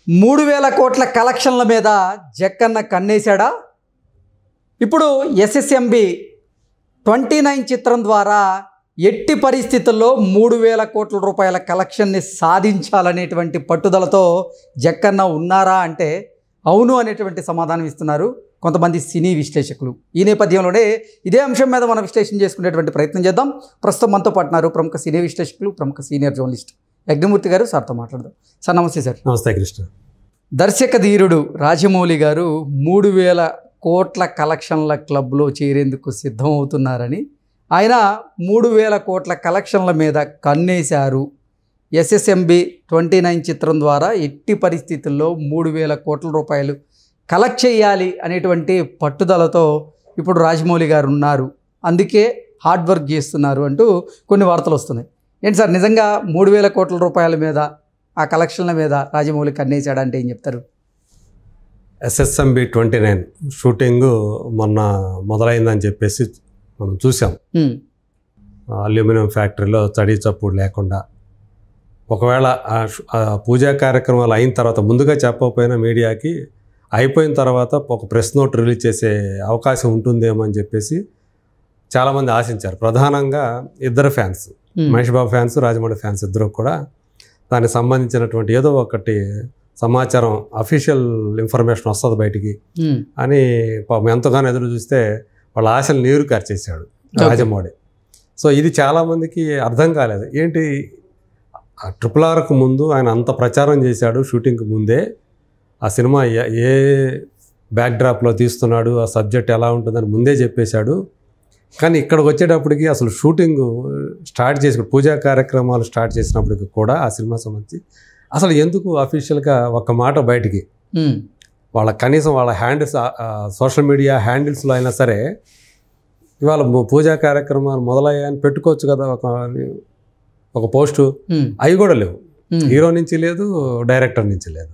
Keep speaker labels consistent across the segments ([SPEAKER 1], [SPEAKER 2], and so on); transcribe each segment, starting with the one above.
[SPEAKER 1] 3000 కోట్ల కలెక్షన్ల మీద జక్కన్న కన్నేశాడా? ఇప్పుడు ఎస్ఎస్ఎంబి 29 చిత్రం ద్వారా ఎట్టి పరిస్థితుల్లో 3000 కోట్ల రూపాయల కలెక్షన్ని సాధించాలనేటువంటి పట్టుదలతో జక్కన్న ఉన్నారా అంటే అవును అనేటువంటి సమాధానం ఇస్తున్నారు కొంతమంది సినీ విశ్లేషకులు. ఈ నేపథ్యంలోనే ఇదే అంశం మీద మనం విశ్లేషణ చేసుకునేటువంటి ప్రయత్నం చేద్దాం. ప్రస్తుతం మనతో పాటున్నారు ప్రముఖ సినీ విశ్లేషకులు, ప్రముఖ సీనియర్ జర్నలిస్ట్ యజ్ఞమూర్తి గారు. సార్తో మాట్లాడదాం. సార్ నమస్తే. సార్
[SPEAKER 2] నమస్తే కృష్ణ.
[SPEAKER 1] దర్శక ధీరుడు రాజమౌళి గారు 3000 కోట్ల కలెక్షన్ల క్లబ్లో చేరేందుకు సిద్ధమవుతున్నారని, ఆయన 3000 కోట్ల కలెక్షన్ల మీద కన్నేశారు. ఎస్ఎస్ఎంబి 29 చిత్రం ద్వారా ఎట్టి పరిస్థితుల్లో 3000 కోట్ల రూపాయలు కలెక్ట్ చేయాలి అనేటువంటి పట్టుదలతో ఇప్పుడు రాజమౌళి గారు ఉన్నారు, అందుకే హార్డ్ వర్క్ చేస్తున్నారు అంటూ కొన్ని వార్తలు వస్తున్నాయి. ఏంటి సార్, నిజంగా 3000 కోట్ల రూపాయల మీద ఆ కలెక్షన్ల మీద రాజమౌళి కన్నేశాడంటే ఏం చెప్తారు?
[SPEAKER 2] ఎస్ఎస్ఎంబి 29 షూటింగ్ మొన్న మొదలైందని చెప్పేసి మనం చూసాం. అల్యూమినియం ఫ్యాక్టరీలో చడి చప్పుడు లేకుండా, ఒకవేళ పూజా కార్యక్రమాలు అయిన తర్వాత ముందుగా చెప్పకపోయినా మీడియాకి అయిపోయిన తర్వాత ఒక ప్రెస్ నోట్ రిలీజ్ చేసే అవకాశం ఉంటుందేమో అని చెప్పేసి చాలామంది ఆశించారు. ప్రధానంగా ఇద్దరు fans, Mahesh Babu fans, Rajamouli fans ఇద్దరు కూడా దానికి సంబంధించినటువంటి ఏదో ఒకటి సమాచారం, అఫీషియల్ ఇన్ఫర్మేషన్ వస్తుంది బయటికి అని పాపం ఎంతగానో ఎదురు చూస్తే వాళ్ళ ఆశలు నీరు కార్చేశాడు రాజమౌళి. సో ఇది చాలామందికి అర్థం కాలేదు. ఏంటి, RRRకు ముందు ఆయన అంత ప్రచారం చేశాడు, షూటింగ్కి ముందే ఆ సినిమా ఏ బ్యాక్డ్రాప్లో తీస్తున్నాడు, ఆ సబ్జెక్ట్ ఎలా ఉంటుందని ముందే చెప్పేశాడు. కానీ ఇక్కడికి వచ్చేటప్పటికి అసలు షూటింగ్ స్టార్ట్ చేసి పూజా కార్యక్రమాలు స్టార్ట్ చేసినప్పటికి కూడా ఆ సినిమా సంబంధించి అసలు ఎందుకు అఫీషియల్గా ఒక్క మాట బయటికి, వాళ్ళ కనీసం వాళ్ళ హ్యాండిల్స్, సోషల్ మీడియా హ్యాండిల్స్లో అయినా సరే ఇవాళ పూజా కార్యక్రమాలు మొదలయ్యాయని పెట్టుకోవచ్చు కదా ఒక పోస్టు, అవి కూడా లేవు. హీరో నుంచి లేదు, డైరెక్టర్ నుంచి లేదు.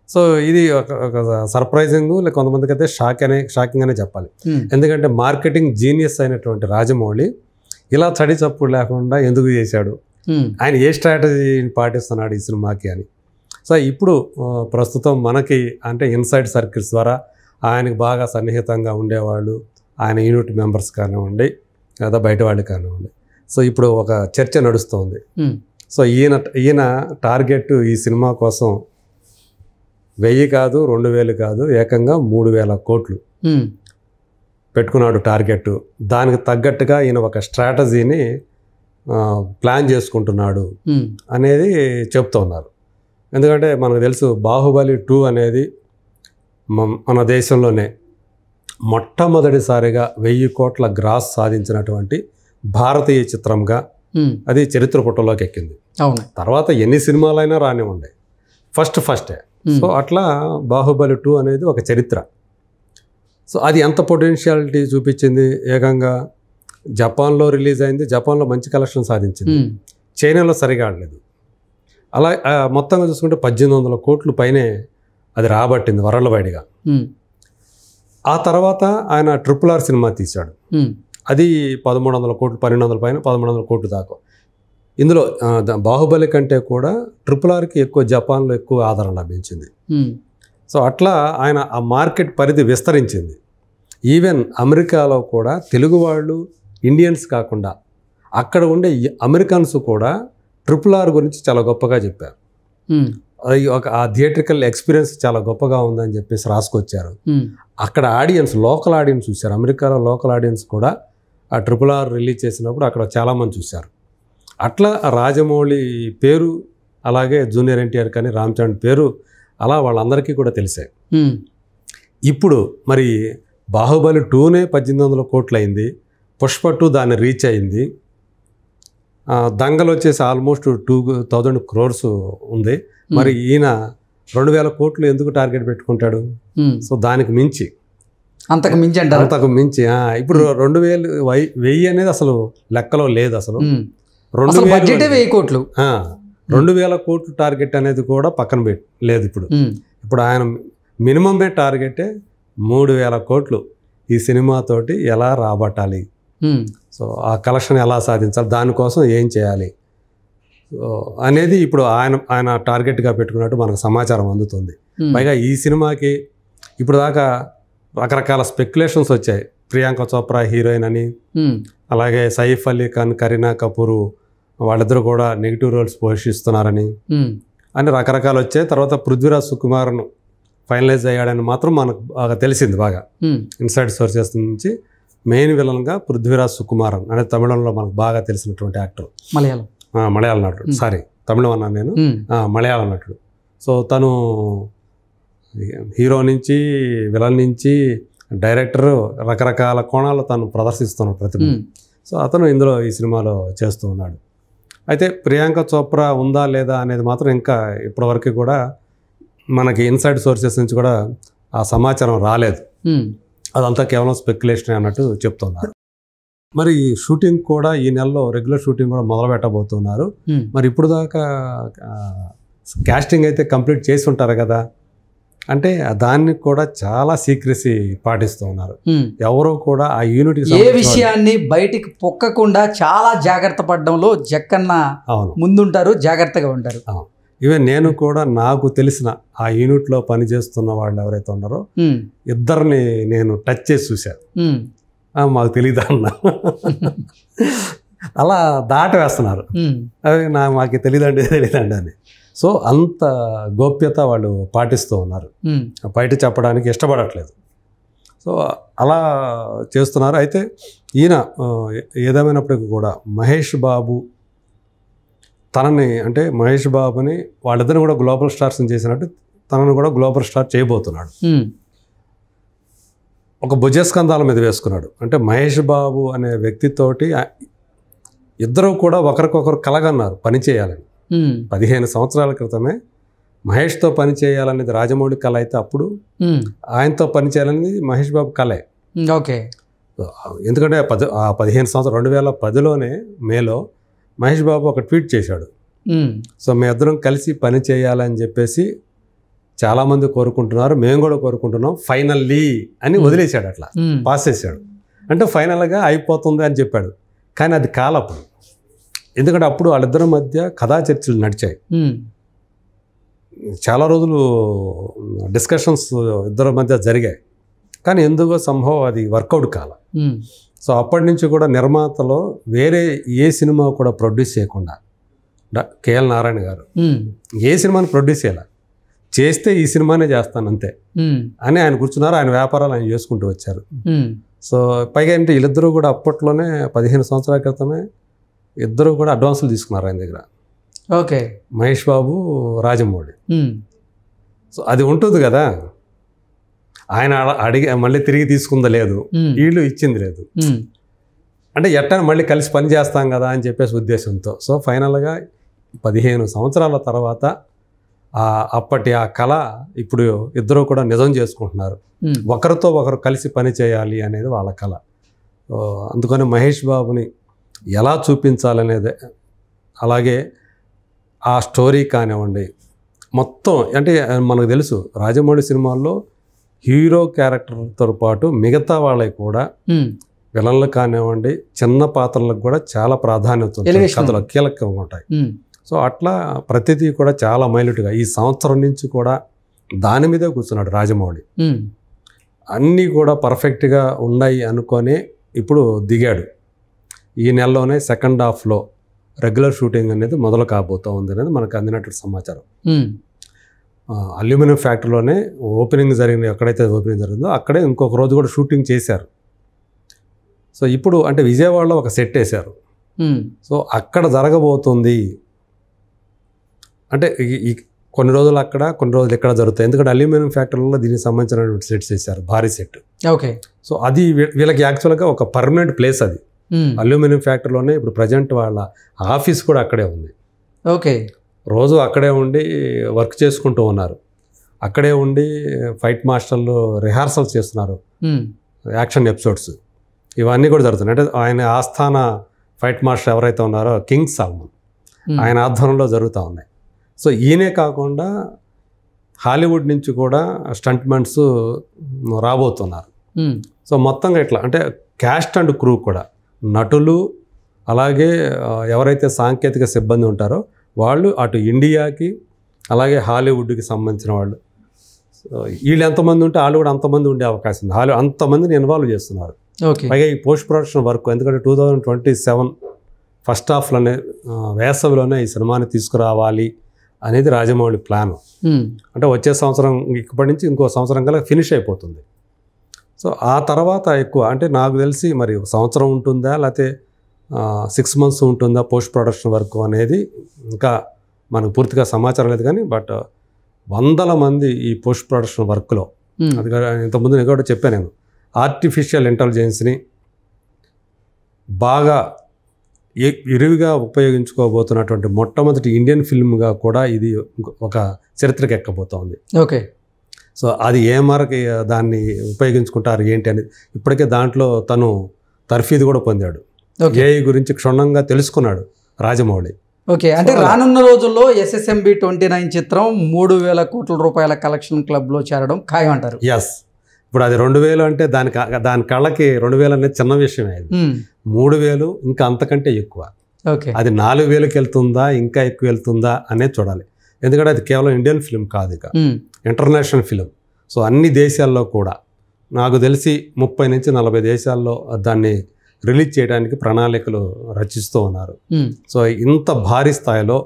[SPEAKER 2] సో ఇది ఒక సర్ప్రైజింగ్, లేక కొంతమందికి అయితే షాకింగ్ అనే చెప్పాలి. ఎందుకంటే మార్కెటింగ్ జీనియస్ అయినటువంటి రాజమౌళి ఇలా చడి చప్పుడు లేకుండా ఎందుకు చేశాడు, ఆయన ఏ స్ట్రాటజీని పాటిస్తున్నాడు ఈ సినిమాకి అని. సో ఇప్పుడు ప్రస్తుతం మనకి అంటే ఇన్సైడ్ సర్కిల్స్ ద్వారా ఆయనకు బాగా సన్నిహితంగా ఉండేవాళ్ళు, ఆయన యూనిట్ మెంబర్స్ కానివ్వండి లేదా బయట వాళ్ళు కానివ్వండి, సో ఇప్పుడు ఒక చర్చ నడుస్తోంది. సో ఈయన టార్గెట్ ఈ సినిమా కోసం 1000 కాదు, 2000 కాదు, ఏకంగా 3000 కోట్లు పెట్టుకున్నాడు టార్గెట్. దానికి తగ్గట్టుగా ఈయన ఒక స్ట్రాటజీని ప్లాన్ చేసుకుంటున్నాడు అనేది చెప్తున్నారు. ఎందుకంటే మనకు తెలుసు, బాహుబలి 2 అనేది మన దేశంలోనే మొట్టమొదటిసారిగా 1000 కోట్ల గ్రాస్ సాధించినటువంటి భారతీయ చిత్రంగా అది చరిత్ర పుటలోకి ఎక్కింది. తర్వాత ఎన్ని సినిమాలైనా రానివ్వండి, ఫస్టే. సో అట్లా బాహుబలి 2 అనేది ఒక చరిత్ర. సో అది ఎంత పొటెన్షియాలిటీ చూపించింది. ఏకంగా జపాన్లో రిలీజ్ అయింది, జపాన్లో మంచి కలెక్షన్ సాధించింది, చైనాలో సరిగా ఆడలేదు. అలా మొత్తంగా చూసుకుంటే 1800 కోట్లు పైనే అది రాబట్టింది వరల్డ్ వైడ్గా. ఆ తర్వాత ఆయన RRR సినిమా తీశాడు, అది 1300 కోట్లు, 1200 పైన 1300 కోట్లు దాకా. ఇందులో బాహుబలి కంటే కూడా RRRకి ఎక్కువ జపాన్లో ఎక్కువ ఆదరణ లభించింది. సో అట్లా ఆయన ఆ మార్కెట్ పరిధి విస్తరించింది. ఈవెన్ అమెరికాలో కూడా తెలుగు వాళ్ళు, ఇండియన్స్ కాకుండా అక్కడ ఉండే అమెరికన్స్ కూడా RRR గురించి చాలా గొప్పగా చెప్పారు. అది ఆ థియేట్రికల్ ఎక్స్పీరియన్స్ చాలా గొప్పగా ఉందని చెప్పేసి రాసుకొచ్చారు. అక్కడ ఆడియన్స్, లోకల్ ఆడియన్స్ చూశారు. అమెరికాలో లోకల్ ఆడియన్స్ కూడా ఆ RRR రిలీజ్ చేసినప్పుడు అక్కడ చాలామంది చూశారు. అట్లా రాజమౌళి పేరు, అలాగే జూనియర్ ఎన్టీఆర్ కానీ రామ్ చరణ్ పేరు అలా వాళ్ళందరికీ కూడా తెలిసాయి. ఇప్పుడు మరి బాహుబలి 2నే 1800 కోట్లు అయింది, పుష్ప 2 దాన్ని రీచ్ అయింది, దంగల్ వచ్చేసి ఆల్మోస్ట్ 2000 crores ఉంది. మరి ఈయన 2000 కోట్లు ఎందుకు టార్గెట్ పెట్టుకుంటాడు? సో దానికి మించి,
[SPEAKER 1] అంతకు
[SPEAKER 2] మించి ఇప్పుడు 1000 అనేది అసలు లెక్కలో లేదు. అసలు
[SPEAKER 1] 1000 కోట్లు,
[SPEAKER 2] 2000 కోట్లు టార్గెట్ అనేది కూడా పక్కన లేదు. ఇప్పుడు ఆయన మినిమమే టార్గెటే 3000 కోట్లు ఈ సినిమాతోటి ఎలా రాబట్టాలి, సో ఆ కలెక్షన్ ఎలా సాధించాలి, దానికోసం ఏం చేయాలి. అనేది ఇప్పుడు ఆయన టార్గెట్గా పెట్టుకున్నట్టు మనకు సమాచారం అందుతుంది. పైగా ఈ సినిమాకి ఇప్పుడు దాకా రకరకాల స్పెక్యులేషన్స్ వచ్చాయి. ప్రియాంక చోప్రా హీరోయిన్ అని, అలాగే సైఫ్ అలీ ఖాన్, కరీనా కపూర్ వాళ్ళిద్దరూ కూడా నెగిటివ్ రోల్స్ పోషిస్తున్నారని అని రకరకాలు వచ్చాయి. తర్వాత పృథ్వీరాజ్ సుకుమార్ను ఫైనలైజ్ అయ్యాడని మాత్రం మనకు బాగా తెలిసింది. బాగా ఇన్సైడ్ సోర్సెస్ నుంచి మెయిన్ విలన్గా పృథ్వీరాజ్ సుకుమారన్ అనేది తమిళంలో మనకు బాగా తెలిసినటువంటి యాక్టర్, మలయాళ నటుడు. సారీ, తమిళం అన్నాను నేను, మలయాళ నటుడు. సో తను హీరో నుంచి విలన్ నుంచి డైరెక్టర్ రకరకాల కోణాలు తను ప్రదర్శిస్తున్నాడు ప్రతిభ. సో అతను ఇందులో ఈ సినిమాలో చేస్తూ ఉన్నాడు. అయితే ప్రియాంక చోప్రా ఉందా లేదా అనేది మాత్రం ఇంకా ఇప్పటివరకు కూడా మనకి ఇన్సైడ్ సోర్సెస్ నుంచి కూడా ఆ సమాచారం రాలేదు. అదంతా కేవలం స్పెక్యులేషన్ అన్నట్టు చెప్తున్నారు. మరి షూటింగ్ కూడా ఈ నెలలో రెగ్యులర్ షూటింగ్ కూడా మొదలు పెట్టబోతున్నారు. మరి ఇప్పుడు దాకా క్యాస్టింగ్ అయితే కంప్లీట్ చేసి ఉంటారు కదా, అంటే దాన్ని కూడా చాలా సీక్రెసీ పాటిస్తూ ఉన్నారు. ఎవరో కూడా ఆ యూనిట్
[SPEAKER 1] ఏ విషయాన్ని బయటికి పొక్కకుండా చాలా జాగ్రత్త పడడంలో జక్కన్న ముందుంటారు, జాగ్రత్తగా ఉంటారు.
[SPEAKER 2] ఈవెన్ నేను కూడా నాకు తెలిసిన ఆ యూనిట్లో పనిచేస్తున్న వాళ్ళు ఎవరైతే ఉన్నారో ఇద్దరిని నేను టచ్ చేసి చూశాను. మాకు తెలియదు అన్న అలా దాట వేస్తున్నారు. అవి మాకు తెలియదండి అని. సో అంత గోప్యత వాళ్ళు పాటిస్తూ ఉన్నారు, బయట చెప్పడానికి ఇష్టపడట్లేదు. సో అలా చేస్తున్నారు. అయితే ఈయన ఏదేమైనప్పటికీ కూడా మహేష్ బాబు తనని, అంటే మహేష్ బాబుని వాళ్ళిద్దరిని కూడా గ్లోబల్ స్టార్స్ని చేసినట్టు తనను కూడా గ్లోబల్ స్టార్ చేయబోతున్నాడు. ఒక భుజస్కంధాల మీద వేసుకున్నాడు. అంటే మహేష్ బాబు అనే వ్యక్తితోటి ఇద్దరు కూడా ఒకరికొకరు కలగన్నారు పని చేయాలని. 15 సంవత్సరాల క్రితమే మహేష్తో పని చేయాలనేది రాజమౌళి కళ అయితే అప్పుడు ఆయనతో పని చేయాలనేది మహేష్ బాబు కళే.
[SPEAKER 1] ఓకే.
[SPEAKER 2] ఎందుకంటే 15 సంవత్సరాలు 2010లోనే మేలో మహేష్ బాబు ఒక ట్వీట్ చేశాడు. సో మేమిద్దరం కలిసి పని చేయాలని చెప్పేసి చాలామంది కోరుకుంటున్నారు, మేము కూడా కోరుకుంటున్నాం, ఫైనల్లీ అని వదిలేశాడు. అట్లా పాస్ చేశాడు. అంటే ఫైనల్గా అయిపోతుంది అని చెప్పాడు. కానీ అది కాలప్పుడు, ఎందుకంటే అప్పుడు వాళ్ళిద్దరి మధ్య కథా చర్చలు నడిచాయి. చాలా రోజులు డిస్కషన్స్ ఇద్దరి మధ్య జరిగాయి. కానీ ఎందుకో సంభవం అది వర్కౌట్ కాల. సో అప్పటి నుంచి కూడా నిర్మాతలో వేరే ఏ సినిమా కూడా ప్రొడ్యూస్ చేయకుండా కేఎల్ నారాయణ గారు ఏ సినిమాని ప్రొడ్యూస్ చేయాలి, చేస్తే ఈ సినిమానే చేస్తాను అంతే అని ఆయన కూర్చున్నారు. ఆయన వ్యాపారాలు ఆయన చేసుకుంటూ వచ్చారు. సో పైగా ఏంటి, వీళ్ళిద్దరూ కూడా అప్పట్లోనే 15 సంవత్సరాల క్రితమే ఇద్దరు కూడా అడ్వాన్సులు తీసుకున్నారు ఆయన దగ్గర.
[SPEAKER 1] ఓకే.
[SPEAKER 2] మహేష్ బాబు, రాజమౌళి. సో అది ఉంటుంది కదా, ఆయన అడిగి మళ్ళీ తిరిగి తీసుకుందా లేదు, వీళ్ళు ఇచ్చింది లేదు. అంటే ఎట్టని మళ్ళీ కలిసి పని చేస్తాం కదా అని చెప్పేసి ఉద్దేశంతో. సో ఫైనల్గా 15 సంవత్సరాల తర్వాత అప్పటి ఆ కళ ఇప్పుడు ఇద్దరు కూడా నిజం చేసుకుంటున్నారు. ఒకరితో ఒకరు కలిసి పని చేయాలి అనేది వాళ్ళ కళ. అందుకని మహేష్ బాబుని ఎలా చూపించాలనేది, అలాగే ఆ స్టోరీ కానివ్వండి మొత్తం. అంటే మనకు తెలుసు రాజమౌళి సినిమాల్లో హీరో క్యారెక్టర్తో పాటు మిగతా వాళ్ళకి కూడా విలన్లు కానివ్వండి చిన్న పాత్రలకు కూడా చాలా ప్రాధాన్యత ఉంటుంది, కథలో కీలకంగా ఉంటాయి. సో అట్లా ప్రతిదీ కూడా చాలా మైల్యూట్గా ఈ సంవత్సరం నుంచి కూడా దాని మీదే కూర్చున్నాడు రాజమౌళి. అన్నీ కూడా పర్ఫెక్ట్గా ఉన్నాయి అనుకొని ఇప్పుడు దిగాడు. ఈ నెలలోనే సెకండ్ హాఫ్లో రెగ్యులర్ షూటింగ్ అనేది మొదలు కాబోతూ ఉంది అనేది మనకు అందినట్టు సమాచారం. అల్యూమినియం ఫ్యాక్టరీలోనే ఓపెనింగ్ జరిగింది, ఎక్కడైతే ఓపెనింగ్ జరిగిందో అక్కడే ఇంకొక రోజు కూడా షూటింగ్ చేశారు. సో ఇప్పుడు అంటే విజయవాడలో ఒక సెట్ వేశారు. సో అక్కడ జరగబోతుంది. అంటే ఈ కొన్ని రోజులు అక్కడ, కొన్ని రోజులు ఇక్కడ జరుగుతాయి. ఎందుకంటే అల్యూమినియం ఫ్యాక్టరీలో దీనికి సంబంధించిన సెట్స్ వేశారు, భారీ సెట్.
[SPEAKER 1] ఓకే.
[SPEAKER 2] సో అది వీళ్ళకి యాక్చువల్గా ఒక పర్మనెంట్ ప్లేస్ అది. అల్యూమినియం ఫ్యాక్టరీలోనే ఇప్పుడు ప్రజెంట్ వాళ్ళ ఆఫీస్ కూడా అక్కడే ఉంది.
[SPEAKER 1] ఓకే.
[SPEAKER 2] రోజు అక్కడే ఉండి వర్క్ చేసుకుంటూ ఉన్నారు. అక్కడే ఉండి ఫైట్ మాస్టర్లు రిహార్సల్స్ చేస్తున్నారు, యాక్షన్ ఎపిసోడ్స్ ఇవన్నీ కూడా జరుగుతున్నాయి. అంటే ఆయన ఆస్థాన ఫైట్ మాస్టర్ ఎవరైతే ఉన్నారో కింగ్ సల్మాన్, ఆయన ఆధ్వర్యంలో జరుగుతూ ఉన్నాయి. సో ఈయనే కాకుండా హాలీవుడ్ నుంచి కూడా స్టంట్మెంట్స్ రాబోతున్నారు. సో మొత్తంగా ఇట్లా అంటే క్యాస్ట్ అండ్ క్రూ కూడా, నటులు అలాగే ఎవరైతే సాంకేతిక సిబ్బంది ఉంటారో వాళ్ళు అటు ఇండియాకి అలాగే హాలీవుడ్కి సంబంధించిన వాళ్ళు. సో వీళ్ళు ఎంతమంది ఉంటే వాళ్ళు కూడా అంతమంది ఉండే అవకాశం ఉంది. అంతమందిని ఇన్వాల్వ్ చేస్తున్నారు.
[SPEAKER 1] ఓకే.
[SPEAKER 2] పైగా ఈ పోస్ట్ ప్రొడక్షన్ వర్క్ ఎందుకంటే 2027 ఫస్ట్ హాఫ్లోనే వేసవిలోనే ఈ సినిమాని తీసుకురావాలి అనేది రాజమౌళి ప్లాన్. అంటే వచ్చే సంవత్సరం ఇప్పటి నుంచి ఇంకో సంవత్సరం కల్లా ఫినిష్ అయిపోతుంది. సో ఆ తర్వాత ఎక్కువ అంటే నాకు తెలిసి మరి సంవత్సరం ఉంటుందా లేకపోతే 6 months ఉంటుందా పోస్ట్ ప్రొడక్షన్ వర్క్ అనేది ఇంకా మనకు పూర్తిగా సమాచారం లేదు. కానీ బట్ 100 మంది ఈ పోస్ట్ ప్రొడక్షన్ వర్క్లో, అది ఇంతకుముందు నేను కూడా చెప్పాను, నేను ఆర్టిఫిషియల్ ఇంటెలిజెన్స్ని బాగా ఇరువుగా ఉపయోగించుకోబోతున్నటువంటి మొట్టమొదటి ఇండియన్ ఫిల్మ్గా కూడా ఇది ఒక చరిత్రకి ఎక్కబోతోంది.
[SPEAKER 1] ఓకే. సో
[SPEAKER 2] అది ఏ మేరకు దాన్ని ఉపయోగించుకుంటారు ఏంటి అనేది ఇప్పటికే దాంట్లో తను తర్ఫీదు కూడా పొందాడు. ఏఐ గురించి క్షుణ్ణంగా తెలుసుకున్నాడు రాజమౌళి.
[SPEAKER 1] ఓకే. అంటే రానున్న రోజుల్లో SSMB 29 చిత్రం 3,000 కోట్ల రూపాయల కలెక్షన్ క్లబ్లో చేరడం ఖాయం అంటారు.
[SPEAKER 2] ఎస్. ఇప్పుడు అది 2,000 అంటే దాని కళ్ళకి 2,000 అనేది చిన్న విషయమే. అది 3,000 ఇంకా అంతకంటే ఎక్కువ.
[SPEAKER 1] ఓకే.
[SPEAKER 2] అది 4,000కి వెళ్తుందా ఇంకా ఎక్కువ వెళ్తుందా అనేది చూడాలి. ఎందుకంటే అది కేవలం ఇండియన్ ఫిల్మ్ కాదు, ఇక ఇంటర్నేషనల్ ఫిలిం. సో అన్ని దేశాల్లో కూడా నాకు తెలిసి 30 నుంచి 40 దేశాల్లో దాన్ని రిలీజ్ చేయడానికి ప్రణాళికలు రచిస్తూ ఉన్నారు. సో ఇంత భారీ స్థాయిలో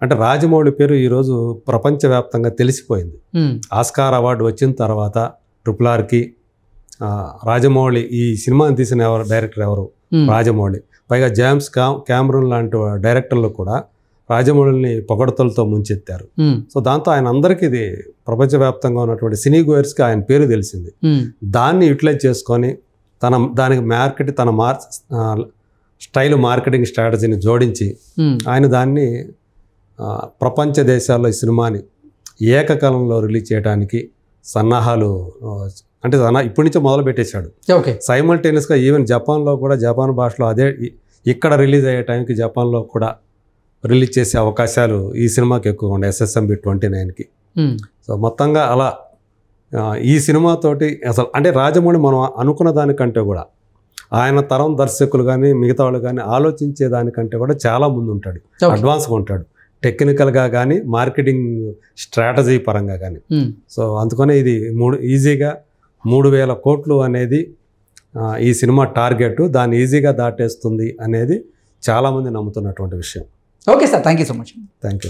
[SPEAKER 2] అంటే రాజమౌళి పేరు ఈరోజు ప్రపంచవ్యాప్తంగా తెలిసిపోయింది. ఆస్కార్ అవార్డు వచ్చిన తర్వాత RRRకి రాజమౌళి ఈ సినిమాని తీసిన డైరెక్టర్ ఎవరు? రాజమౌళి. పైగా జేమ్స్ క్యామరూన్ లాంటి డైరెక్టర్లు కూడా రాజమౌళిని పొగడతలతో ముంచెత్తారు. సో దాంతో ఆయన అందరికీ ఇది ప్రపంచవ్యాప్తంగా ఉన్నటువంటి సినీ గోయర్స్కి ఆయన పేరు తెలిసింది. దాన్ని యూటిలైజ్ చేసుకొని దానికి తన స్టైల్ మార్కెటింగ్ స్ట్రాటజీని జోడించి ఆయన దాన్ని ప్రపంచ దేశాల్లో ఈ సినిమాని ఏకకాలంలో రిలీజ్ చేయడానికి సన్నాహాలు అంటే ఇప్పటి నుంచే మొదలు పెట్టేశాడు.
[SPEAKER 1] ఓకే.
[SPEAKER 2] సైమల్టేనియస్గా ఈవెన్ జపాన్లో కూడా జపాన్ భాషలో అదే ఇక్కడ రిలీజ్ అయ్యే టైంకి జపాన్లో కూడా రిలీజ్ చేసే అవకాశాలు ఈ సినిమాకి ఎక్కువగా ఉండే SSMB 29కి. సో మొత్తంగా అలా ఈ సినిమాతోటి అసలు అంటే రాజమౌళి మనం అనుకున్న దానికంటే కూడా ఆయన తరం దర్శకులు కానీ మిగతా వాళ్ళు కానీ ఆలోచించే దానికంటే కూడా చాలా ముందు ఉంటాడు, అడ్వాన్స్గా ఉంటాడు టెక్నికల్గా కానీ మార్కెటింగ్ స్ట్రాటజీ పరంగా కానీ. సో అందుకనే ఇది ఈజీగా 3,000 కోట్లు అనేది ఈ సినిమా టార్గెట్, దాన్ని ఈజీగా దాటేస్తుంది అనేది చాలామంది నమ్ముతున్నటువంటి విషయం.
[SPEAKER 1] Okay sir, thank you so much.
[SPEAKER 2] Thank you.